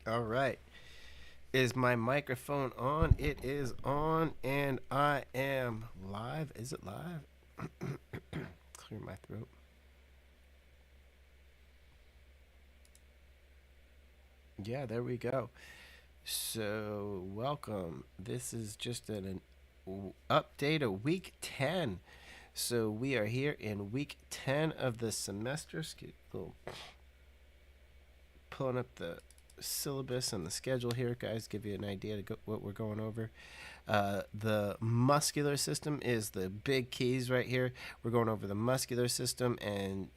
All right. Is my microphone on? It is on, and I am live. Is it live? Clear my throat. Yeah, there we go. So, welcome. This is just an update of week 10. So, we are here in week 10 of the semester. Pulling up the syllabus and the schedule here, guys, give you an idea of what we're going over. The muscular system is the big keys right here. We're going over the muscular system, and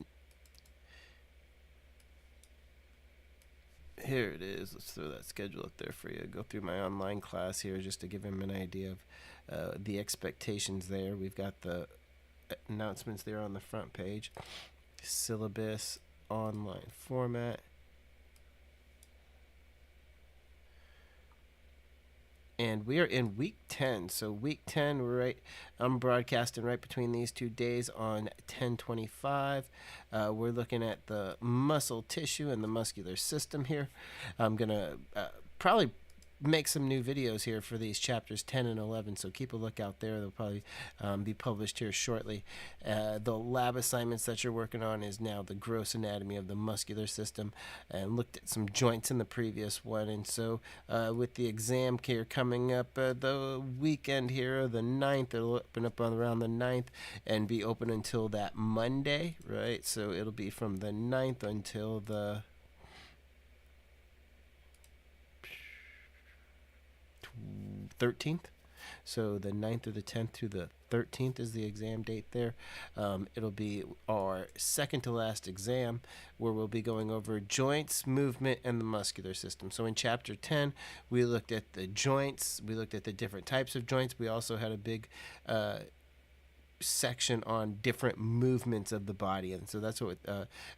here it is. Let's throw that schedule up there for you. Go through my online class here just to give him an idea of the expectations there. We've got the announcements there on the front page. Syllabus, online format. And we are in week 10. So week 10, I'm broadcasting right between these 2 days on 10/25. We're looking at the muscle tissue and the muscular system here. I'm going to probably make some new videos here for these chapters 10 and 11, so keep a lookout there. They'll probably be published here shortly. The lab assignments that you're working on is now the gross anatomy of the muscular system, and looked at some joints in the previous one. And so with the exam here coming up the weekend here, the 9th, it'll open up on around the 9th and be open until that Monday, right? So it'll be from the 9th until the 13th. So the 9th or the 10th through the 13th is the exam date there. It'll be our second to last exam, where we'll be going over joints, movement, and the muscular system. So in chapter 10, we looked at the joints, we looked at the different types of joints. We also had a big section on different movements of the body, and so that's what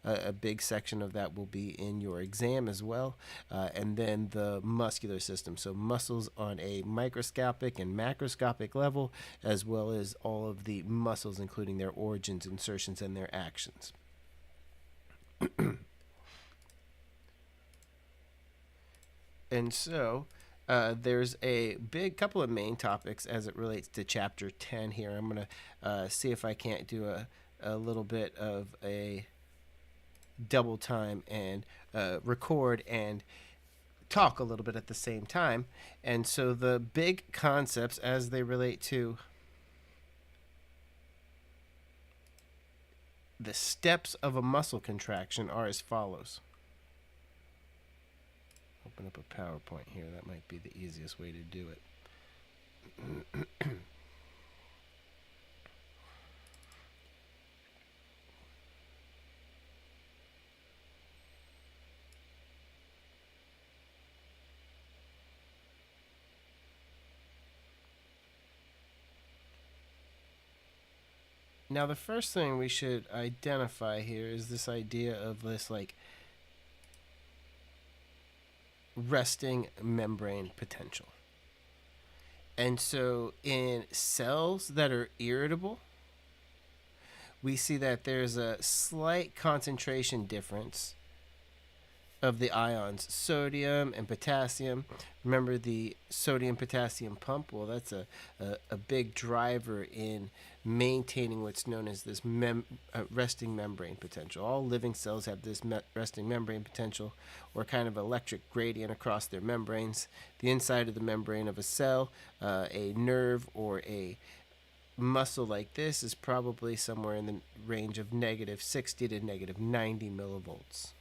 a big section of that will be in your exam as well. And then the muscular system, so muscles on a microscopic and macroscopic level, as well as all of the muscles, including their origins, insertions, and their actions. And so there's a big couple of main topics as it relates to chapter 10 here. I'm going to see if I can't do a little bit of a double time and record and talk a little bit at the same time. And so the big concepts as they relate to the steps of a muscle contraction are as follows. Open up a PowerPoint here. That might be the easiest way to do it. Now, the first thing we should identify here is this idea of this like resting membrane potential. And so, in cells that are irritable, we see that there's a slight concentration difference of the ions sodium and potassium. Remember the sodium potassium pump? Well, that's a big driver in maintaining what's known as this resting membrane potential. All living cells have this resting membrane potential, or kind of electric gradient across their membranes. The inside of the membrane of a cell, a nerve or a muscle like this is probably somewhere in the range of negative 60 to negative 90 millivolts.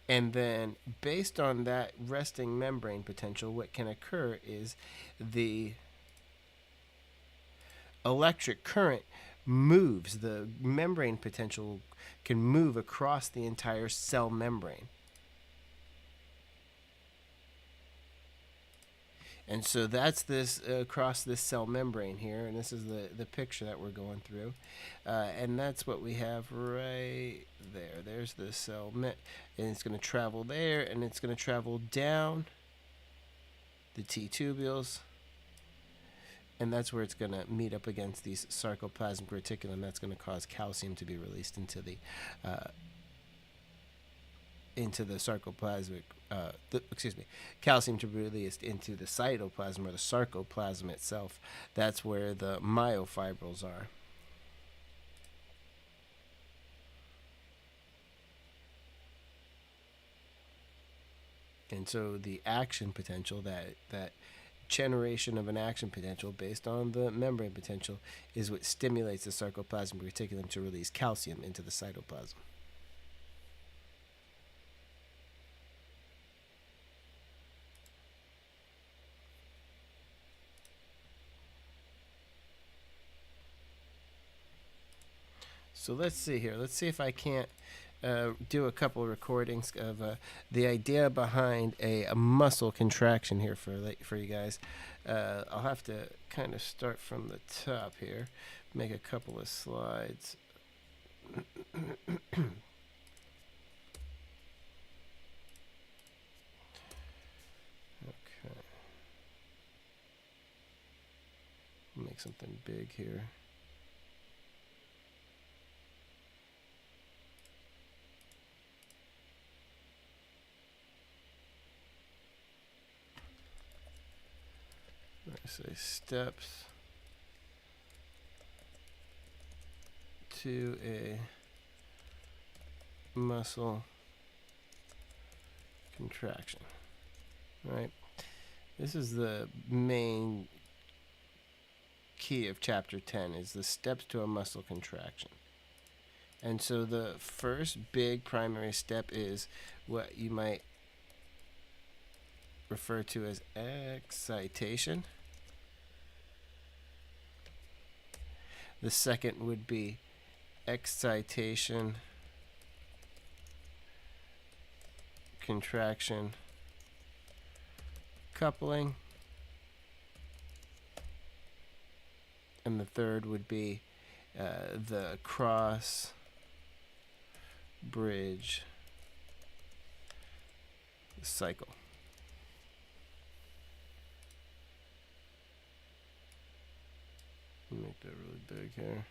And then, based on that resting membrane potential, what can occur is the electric current moves. The membrane potential can move across the entire cell membrane. And so that's this across this cell membrane here, and this is the picture that we're going through. And that's what we have right there. There's the cell, and it's going to travel there, and it's going to travel down the T tubules, and that's where it's going to meet up against these sarcoplasmic reticulum. That's going to cause calcium to be released into the sarcoplasmic, calcium to be released into the cytoplasm or the sarcoplasm itself. That's where the myofibrils are. And so the action potential, that generation of an action potential based on the membrane potential, is what stimulates the sarcoplasmic reticulum to release calcium into the cytoplasm. So let's see here. Let's see if I can't do a couple of recordings of the idea behind a muscle contraction here for you guys. I'll have to kind of start from the top here, make a couple of slides. Okay. Make something big here. I say steps to a muscle contraction. Right? This is the main key of chapter 10, is the steps to a muscle contraction. And so the first big primary step is what you might refer to as excitation. The second would be excitation, contraction, coupling. And the third would be the cross bridge cycle. Make that really big here.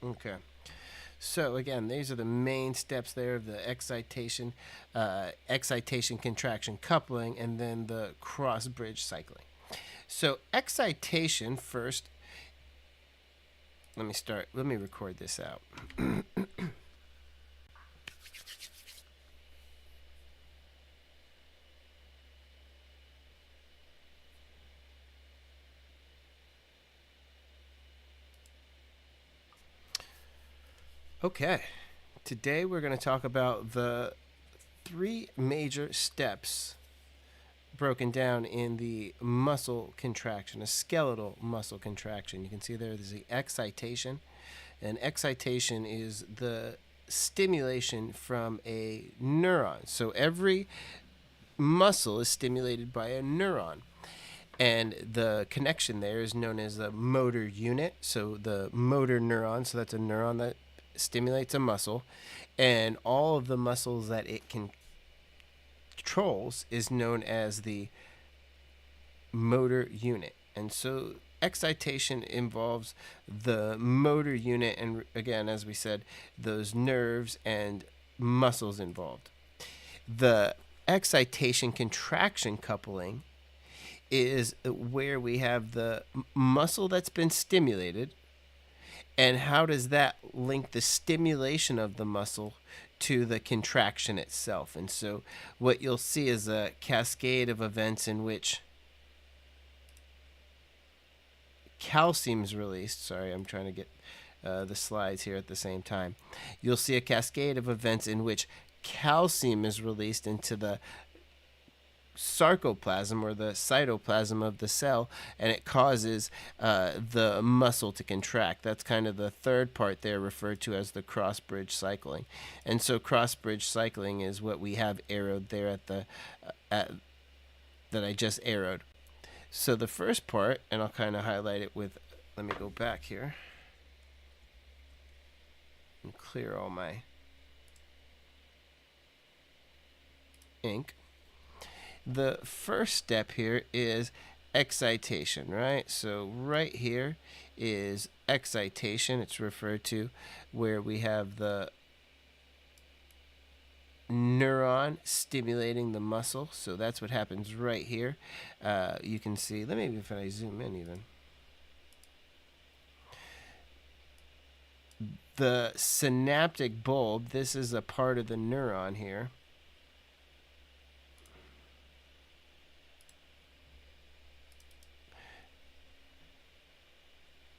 Okay. So again, these are the main steps there of the excitation, contraction, coupling, and then the cross bridge cycling. So excitation first. Let me record this out. Okay, today we're going to talk about the 3 major steps broken down in the muscle contraction, a skeletal muscle contraction. You can see there's the excitation, and excitation is the stimulation from a neuron. So every muscle is stimulated by a neuron. And the connection there is known as the motor unit. So the motor neuron, so that's a neuron that stimulates a muscle, and all of the muscles that it controls is known as the motor unit. And so excitation involves the motor unit, and again, as we said, those nerves and muscles involved. The excitation contraction coupling is where we have the muscle that's been stimulated, and how does that link the stimulation of the muscle to the contraction itself. And so what you'll see is a cascade of events in which calcium is released. Sorry, I'm trying to get the slides here at the same time. You'll see a cascade of events in which calcium is released into the sarcoplasm or the cytoplasm of the cell, and it causes the muscle to contract. That's kind of the third part there, referred to as the cross-bridge cycling. And so cross-bridge cycling is what we have arrowed there at the that I just arrowed. So the first part, and I'll kind of highlight it with, let me go back here and clear all my ink. The first step here is excitation, right? So right here is excitation. It's referred to where we have the neuron stimulating the muscle. So that's what happens right here. You can see, let me, if I zoom in even. The synaptic bulb, this is a part of the neuron here.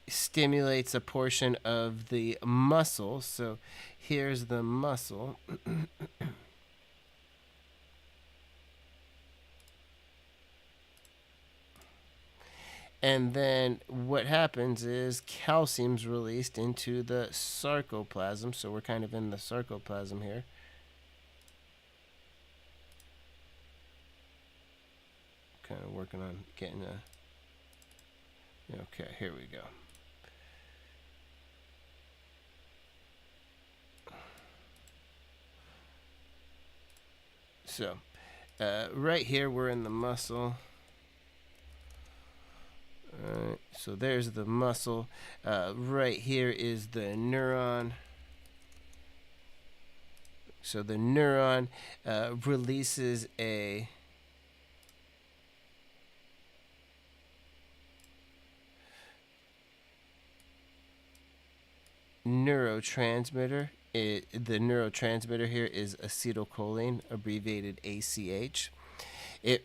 Stimulates a portion of the muscle. So here's the muscle. And then what happens is calcium's released into the sarcoplasm. So we're kind of in the sarcoplasm here. Kind of working on getting a... Okay, here we go. So, right here we're in the muscle. Alright, so there's the muscle. Right here is the neuron. So the neuron releases a neurotransmitter. The neurotransmitter here is acetylcholine, abbreviated ACH. It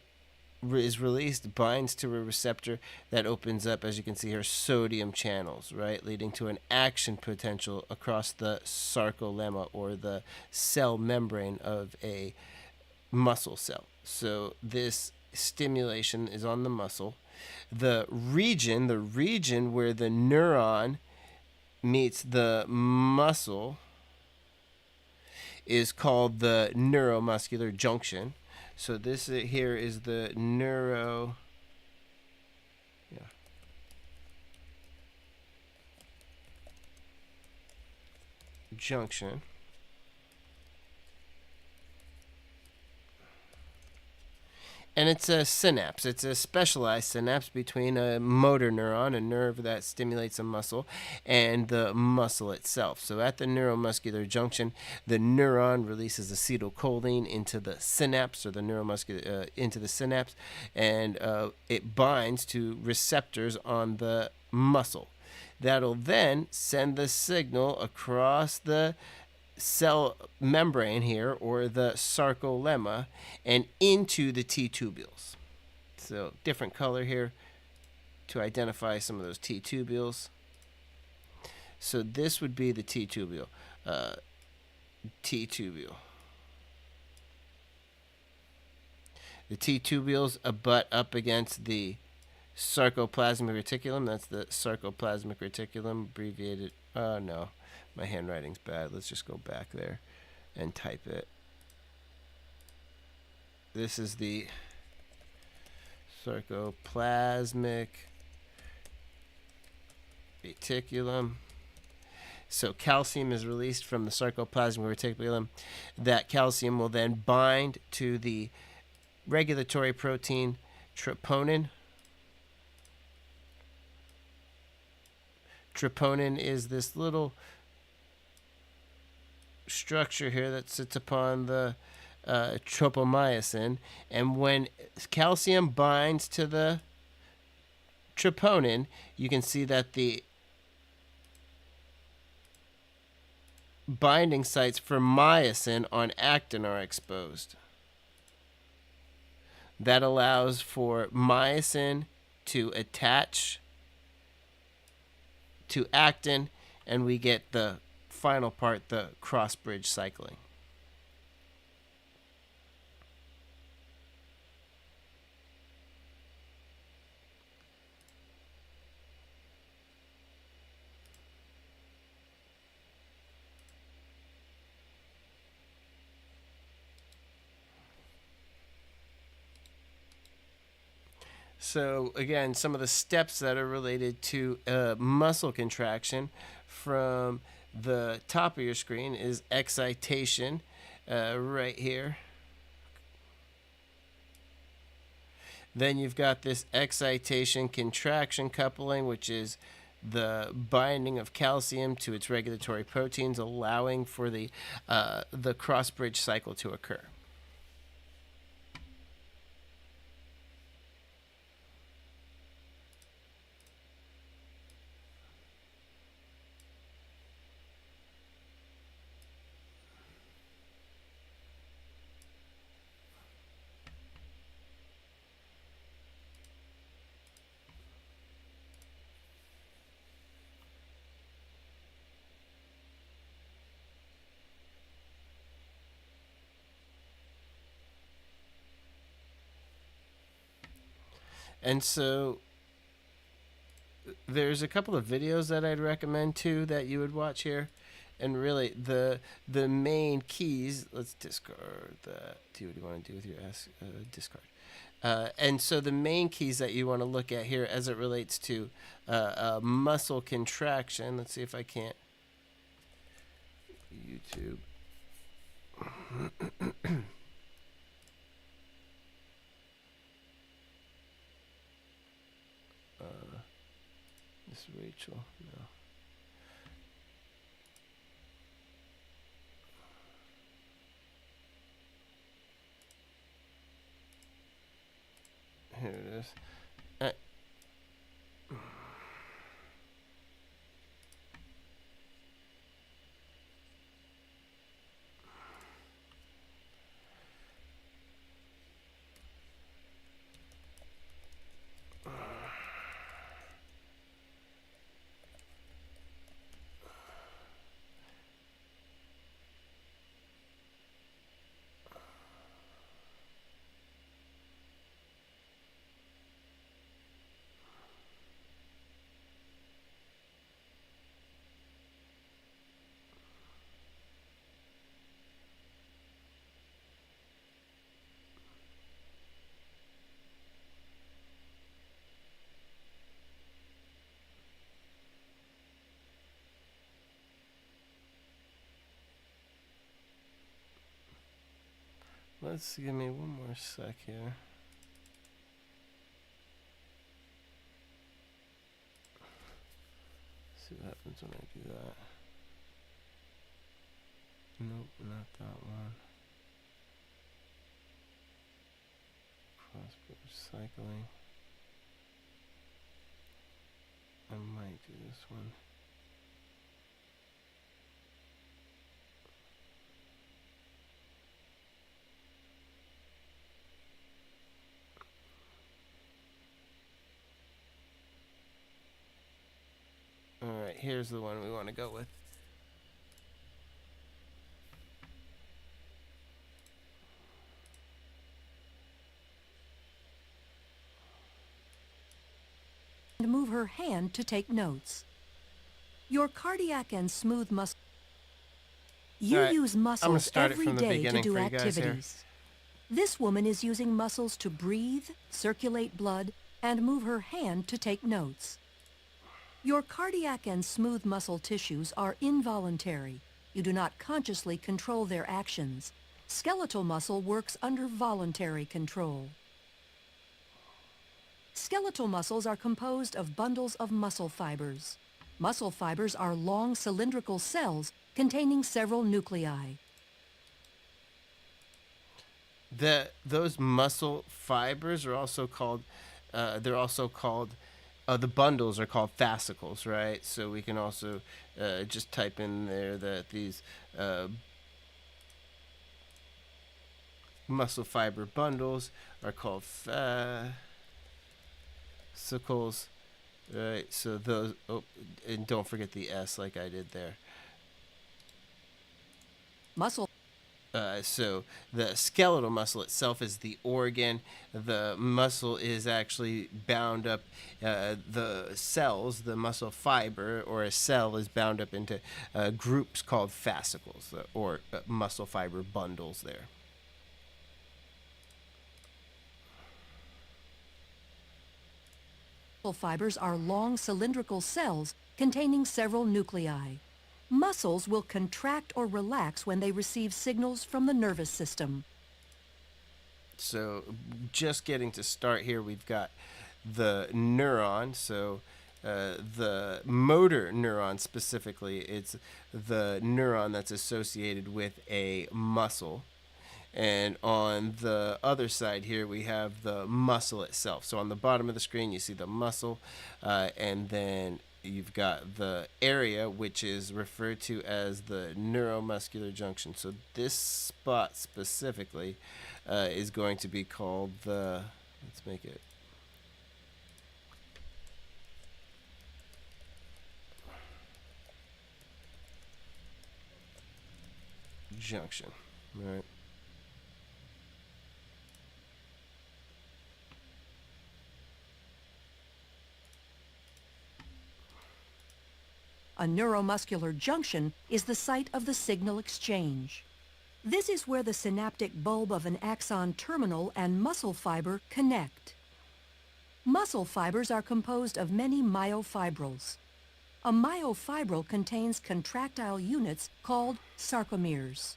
is released, binds to a receptor that opens up, as you can see here, sodium channels, right, leading to an action potential across the sarcolemma, or the cell membrane of a muscle cell. So this stimulation is on the muscle. The region where the neuron meets the muscle is called the neuromuscular junction. So this here is the junction. And it's a synapse. It's a specialized synapse between a motor neuron, a nerve that stimulates a muscle, and the muscle itself. So at the neuromuscular junction, the neuron releases acetylcholine into the synapse, or the neuromuscular into the synapse, and it binds to receptors on the muscle. That'll then send the signal across the cell membrane here, or the sarcolemma, and into the T-tubules. So different color here to identify some of those T-tubules. So this would be the T-tubule. T-tubule. The T-tubules abut up against the sarcoplasmic reticulum. That's the sarcoplasmic reticulum, abbreviated. No. My handwriting's bad. Let's just go back there and type it. This is the sarcoplasmic reticulum. So calcium is released from the sarcoplasmic reticulum. That calcium will then bind to the regulatory protein troponin. Troponin is this little structure here that sits upon the tropomyosin, and when calcium binds to the troponin, you can see that the binding sites for myosin on actin are exposed. That allows for myosin to attach to actin, and we get the final part, the cross-bridge cycling. So again, some of the steps that are related to muscle contraction from the top of your screen is excitation right here. Then you've got this excitation contraction coupling, which is the binding of calcium to its regulatory proteins, allowing for the cross-bridge cycle to occur. And so there's a couple of videos that I'd recommend too that you would watch here. And really the main keys, let's discard that. Do what you want to do with your discard. And so the main keys that you want to look at here as it relates to muscle contraction. Let's see if I can't. YouTube. Miss Rachel, no. Here it is. Let's give me one more sec here. See what happens when I do that. Nope, not that one. Cross-bridge cycling. I might do this one. Alright, here's the one we want to go with. And move her hand to take notes. Your cardiac and smooth muscle. You use muscles every day to do activities. This woman is using muscles to breathe, circulate blood, and move her hand to take notes. Your cardiac and smooth muscle tissues are involuntary. You do not consciously control their actions. Skeletal muscle works under voluntary control. Skeletal muscles are composed of bundles of muscle fibers. Muscle fibers are long cylindrical cells containing several nuclei. Those muscle fibers are also called, the bundles are called fascicles, right? So we can also just type in there that these muscle fiber bundles are called fascicles, right? So those, and don't forget the S like I did there. Muscle. So the skeletal muscle itself is the organ. The muscle is actually bound up. The cells, the muscle fiber or a cell, is bound up into groups called fascicles or muscle fiber bundles there. Muscle fibers are long cylindrical cells containing several nuclei. Muscles will contract or relax when they receive signals from the nervous system. So just getting to start here, we've got the neuron. So the motor neuron specifically, it's the neuron that's associated with a muscle. And on the other side here, we have the muscle itself. So on the bottom of the screen, you see the muscle, and then you've got the area, which is referred to as the neuromuscular junction. So this spot specifically is going to be called the, let's make it, junction, right? A neuromuscular junction is the site of the signal exchange. This is where the synaptic bulb of an axon terminal and muscle fiber connect. Muscle fibers are composed of many myofibrils. A myofibril contains contractile units called sarcomeres.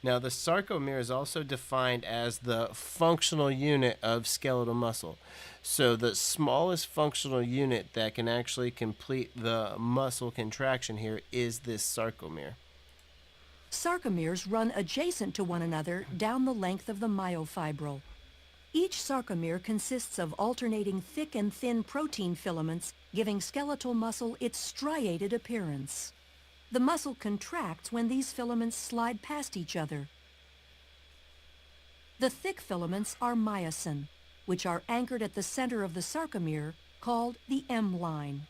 Now, the sarcomere is also defined as the functional unit of skeletal muscle. So the smallest functional unit that can actually complete the muscle contraction here is this sarcomere. Sarcomeres run adjacent to one another down the length of the myofibril. Each sarcomere consists of alternating thick and thin protein filaments, giving skeletal muscle its striated appearance. The muscle contracts when these filaments slide past each other. The thick filaments are myosin, which are anchored at the center of the sarcomere, called the M line.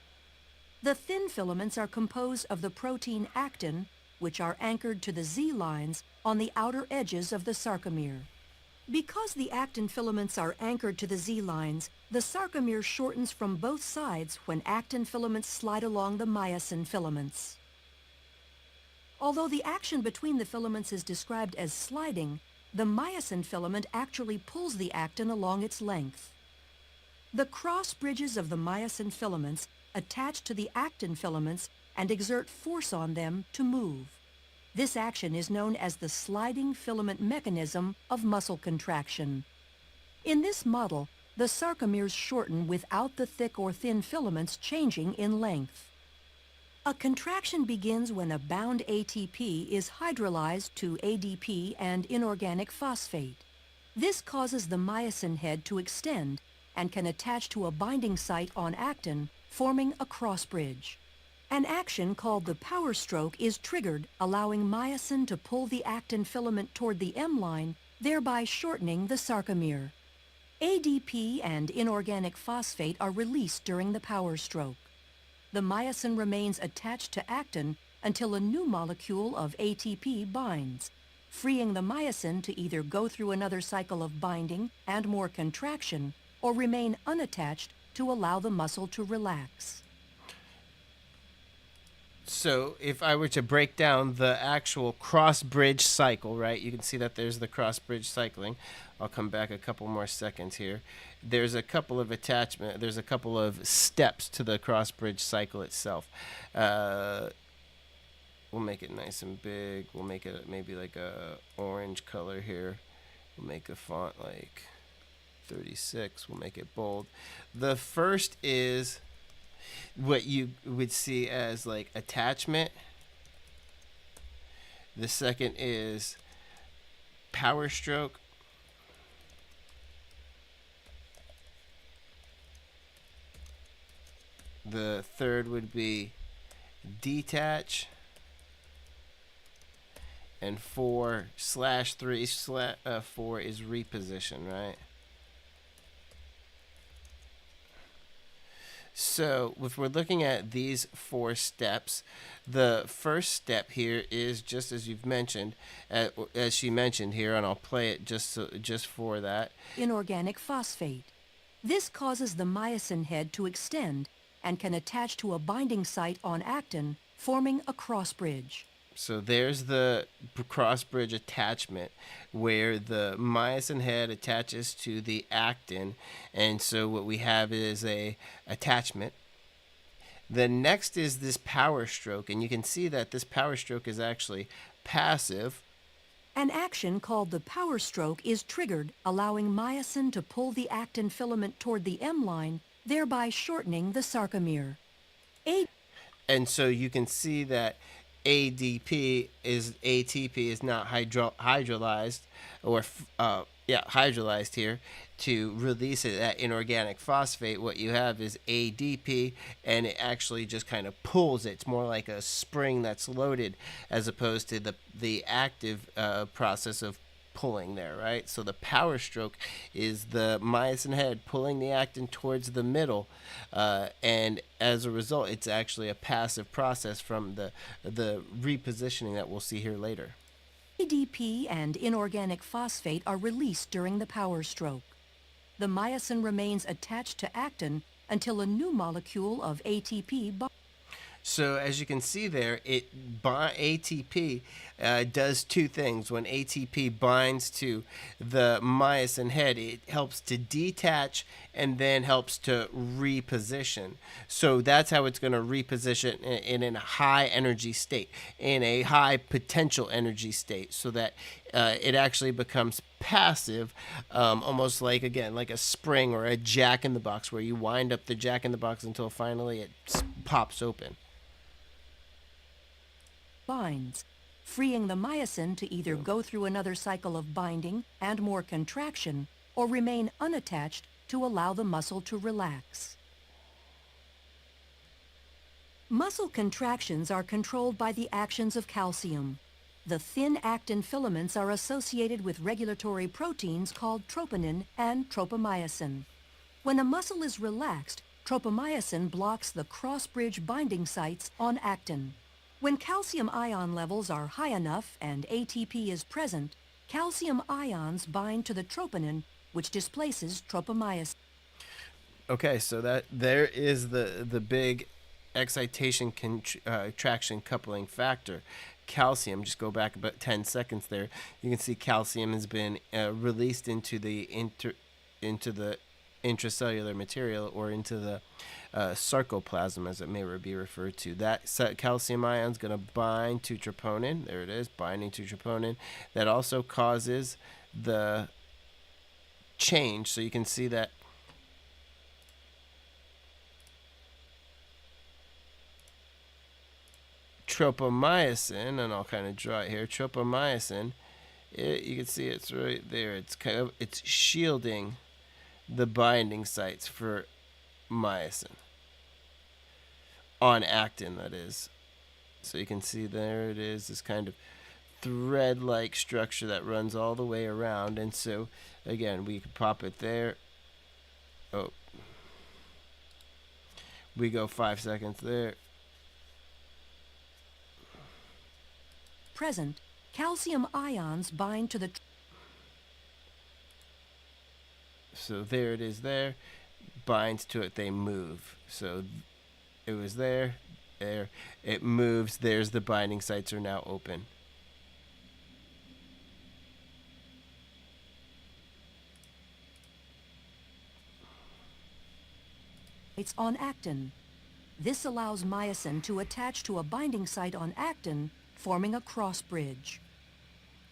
The thin filaments are composed of the protein actin, which are anchored to the Z lines on the outer edges of the sarcomere. Because the actin filaments are anchored to the Z lines, the sarcomere shortens from both sides when actin filaments slide along the myosin filaments. Although the action between the filaments is described as sliding, the myosin filament actually pulls the actin along its length. The cross bridges of the myosin filaments attach to the actin filaments and exert force on them to move. This action is known as the sliding filament mechanism of muscle contraction. In this model, the sarcomeres shorten without the thick or thin filaments changing in length. A contraction begins when a bound ATP is hydrolyzed to ADP and inorganic phosphate. This causes the myosin head to extend and can attach to a binding site on actin, forming a cross bridge. An action called the power stroke is triggered, allowing myosin to pull the actin filament toward the M line, thereby shortening the sarcomere. ADP and inorganic phosphate are released during the power stroke. The myosin remains attached to actin until a new molecule of ATP binds, freeing the myosin to either go through another cycle of binding and more contraction or remain unattached to allow the muscle to relax. So if I were to break down the actual cross-bridge cycle, right, you can see that there's the cross-bridge cycling. I'll come back a couple more seconds here. There's a couple of there's a couple of steps to the cross-bridge cycle itself. We'll make it nice and big. We'll make it maybe like a orange color here. We'll make the font like 36. We'll make it bold. The first is what you would see as like attachment. The second is power stroke. The third would be detach. And 4/3/4 is reposition, right? So if we're looking at these 4 steps, the first step here is just as you've mentioned, as she mentioned here, and I'll play it just for that. Inorganic phosphate. This causes the myosin head to extend and can attach to a binding site on actin, forming a cross bridge. So there's the cross bridge attachment where the myosin head attaches to the actin, and so what we have is a attachment. The next is this power stroke, and you can see that this power stroke is actually passive. An action called the power stroke is triggered, allowing myosin to pull the actin filament toward the M line, thereby shortening the sarcomere. And so you can see that ATP is not hydrolyzed hydrolyzed here to release it, that inorganic phosphate. What you have is ADP, and it actually just kind of pulls it. It's more like a spring that's loaded as opposed to the active process of pulling there, right? So the power stroke is the myosin head pulling the actin towards the middle, and as a result, it's actually a passive process from the repositioning that we'll see here later. ADP and inorganic phosphate are released during the power stroke. The myosin remains attached to actin until a new molecule of ATP binds. So as you can see there, ATP does 2 things. When ATP binds to the myosin head, it helps to detach and then helps to reposition. So that's how it's going to reposition in a high energy state, in a high potential energy state, so that it actually becomes passive, almost like, again, like a spring or a jack-in-the-box, where you wind up the jack-in-the-box until finally it pops open. Binds, freeing the myosin to either go through another cycle of binding and more contraction, or remain unattached to allow the muscle to relax. Muscle contractions are controlled by the actions of calcium. The thin actin filaments are associated with regulatory proteins called troponin and tropomyosin. When a muscle is relaxed, tropomyosin blocks the cross-bridge binding sites on actin. When calcium ion levels are high enough and ATP is present, calcium ions bind to the troponin, which displaces tropomyosin. Okay, so that there is the big excitation contraction coupling factor. Calcium, just go back about 10 seconds there. You can see calcium has been released into the intracellular material, or into the sarcoplasm, as it may be referred to. That calcium ion is going to bind to troponin. There it is, binding to troponin. That also causes the change. So you can see that tropomyosin, and I'll kind of draw it here. Tropomyosin, you can see it's right there. It's shielding the binding sites for myosin on actin, that is. So you can see there it is, this kind of thread-like structure that runs all the way around. And so again, we can pop it there. Oh, we go 5 seconds there. Present, calcium ions bind to the... So there it is there. Binds to it, they move. So it was there, it moves, there's the binding sites are now open. It's on actin. This allows myosin to attach to a binding site on actin, forming a cross bridge.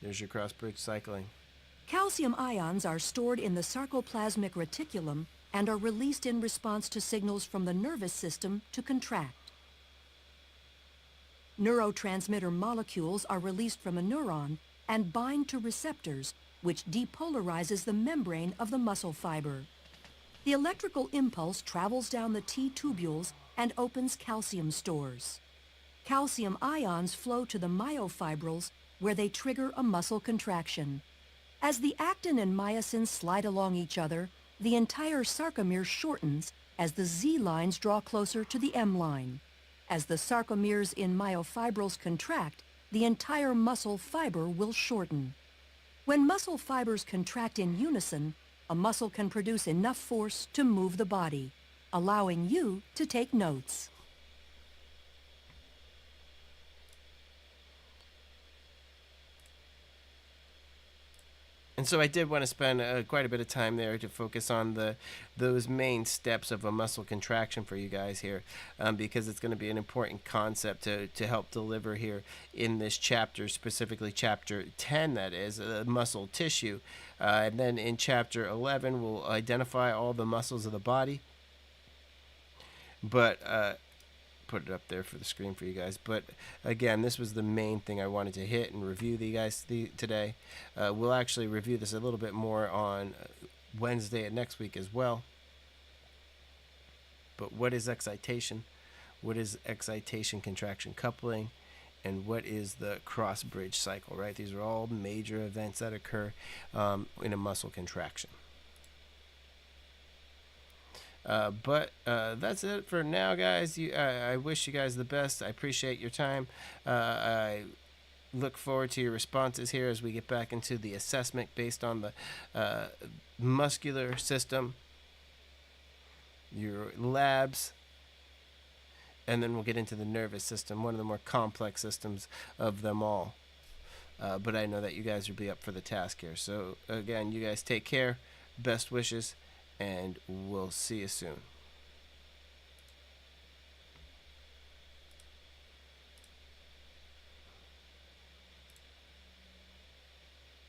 There's your cross bridge cycling. Calcium ions are stored in the sarcoplasmic reticulum and are released in response to signals from the nervous system to contract. Neurotransmitter molecules are released from a neuron and bind to receptors, which depolarizes the membrane of the muscle fiber. The electrical impulse travels down the T-tubules and opens calcium stores. Calcium ions flow to the myofibrils, where they trigger a muscle contraction. As the actin and myosin slide along each other, the entire sarcomere shortens as the Z lines draw closer to the M line. As the sarcomeres in myofibrils contract, the entire muscle fiber will shorten. When muscle fibers contract in unison, a muscle can produce enough force to move the body, allowing you to take notes. And so I did want to spend quite a bit of time there to focus on those main steps of a muscle contraction for you guys here, because it's going to be an important concept to help deliver here in this chapter, specifically chapter 10, that is, muscle tissue. And then in chapter 11, we'll identify all the muscles of the body. But put it up there for the screen for you guys. But again, this was the main thing I wanted to hit and review the guys today. We'll actually review this a little bit more on Wednesday and next week as well. But what is excitation? What is excitation contraction coupling? And what is the cross bridge cycle, right? These are all major events that occur in a muscle contraction. But that's it for now, guys. I wish you guys the best. I appreciate your time. I look forward to your responses here as we get back into the assessment based on the muscular system, your labs, and then we'll get into the nervous system, one of the more complex systems of them all. But I know that you guys will be up for the task here. So again, you guys take care. Best wishes. And we'll see you soon.